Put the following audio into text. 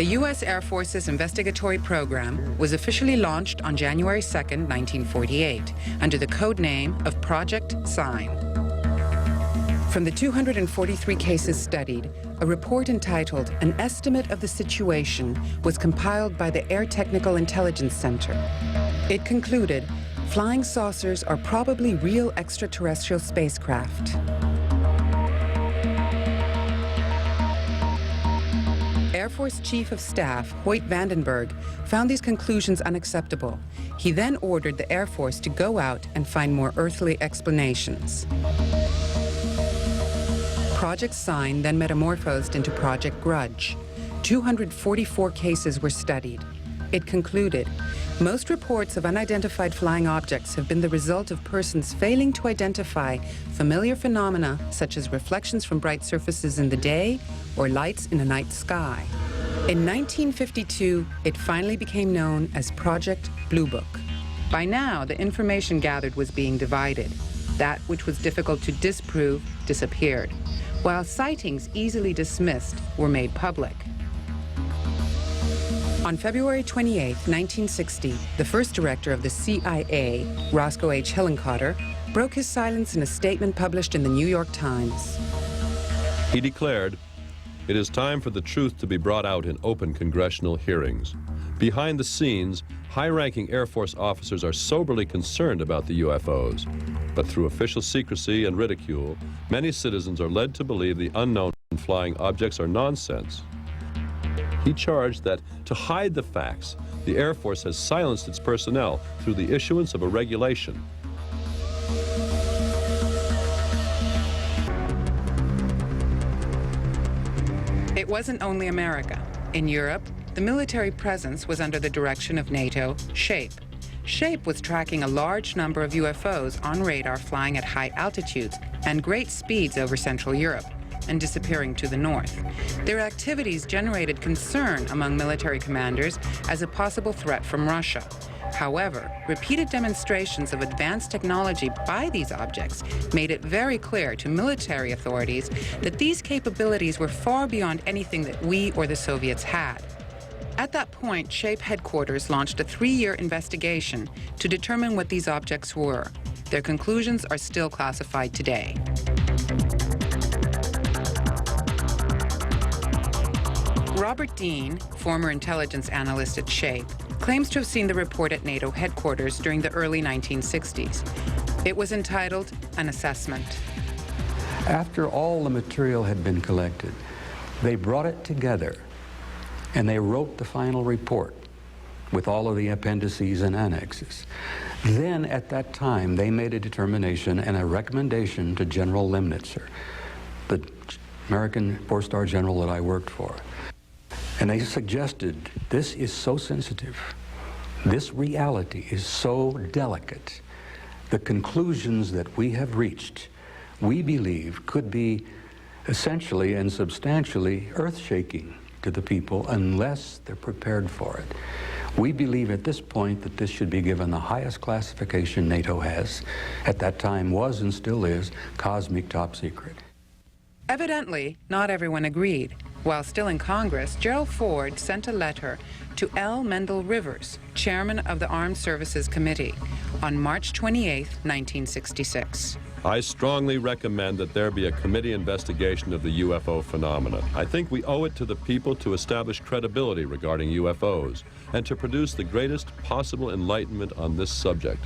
The U.S. Air Force's investigatory program was officially launched on January 2, 1948, under the code name of Project Sign. From the 243 cases studied, a report entitled An Estimate of the Situation was compiled by the Air Technical Intelligence Center. It concluded, flying saucers are probably real extraterrestrial spacecraft. Air Force Chief of Staff Hoyt Vandenberg found these conclusions unacceptable. He then ordered the Air Force to go out and find more earthly explanations. Project Sign then metamorphosed into Project Grudge. 244 cases were studied. It concluded, most reports of unidentified flying objects have been the result of persons failing to identify familiar phenomena such as reflections from bright surfaces in the day or lights in a night sky. In 1952, it finally became known as Project Blue Book. By now, the information gathered was being divided. That which was difficult to disprove disappeared, while sightings easily dismissed were made public. On February 28, 1960, the first director of the CIA, Roscoe H. Hillenkotter, broke his silence in a statement published in the New York Times. He declared, "It is time for the truth to be brought out in open congressional hearings. Behind the scenes, high-ranking Air Force officers are soberly concerned about the UFOs, but through official secrecy and ridicule, many citizens are led to believe the unknown flying objects are nonsense." He charged that to hide the facts, the Air Force has silenced its personnel through the issuance of a regulation. It wasn't only America. In Europe, the military presence was under the direction of NATO SHAPE. SHAPE was tracking a large number of UFOs on radar flying at high altitudes and great speeds over Central Europe and disappearing to the north. Their activities generated concern among military commanders as a possible threat from Russia. However, repeated demonstrations of advanced technology by these objects made it very clear to military authorities that these capabilities were far beyond anything that we or the Soviets had. At that point, SHAPE headquarters launched a 3-year investigation to determine what these objects were. Their conclusions are still classified today. Robert Dean, former intelligence analyst at SHAPE, claims to have seen the report at NATO headquarters during the early 1960s. It was entitled An Assessment. After all the material had been collected, they brought it together and they wrote the final report with all of the appendices and annexes. Then, at that time, they made a determination and a recommendation to General Lemnitzer, the American four-star general that I worked for. And they suggested, this is so sensitive, this reality is so delicate, the conclusions that we have reached, we believe could be essentially and substantially earth-shaking to the people unless they're prepared for it. We believe at this point that this should be given the highest classification NATO has, at that time was and still is, cosmic top secret. Evidently, not everyone agreed. While still in Congress, Gerald Ford sent a letter to L. Mendel Rivers, chairman of the Armed Services Committee, on March 28, 1966. I strongly recommend that there be a committee investigation of the UFO phenomena. I think we owe it to the people to establish credibility regarding UFOs and to produce the greatest possible enlightenment on this subject.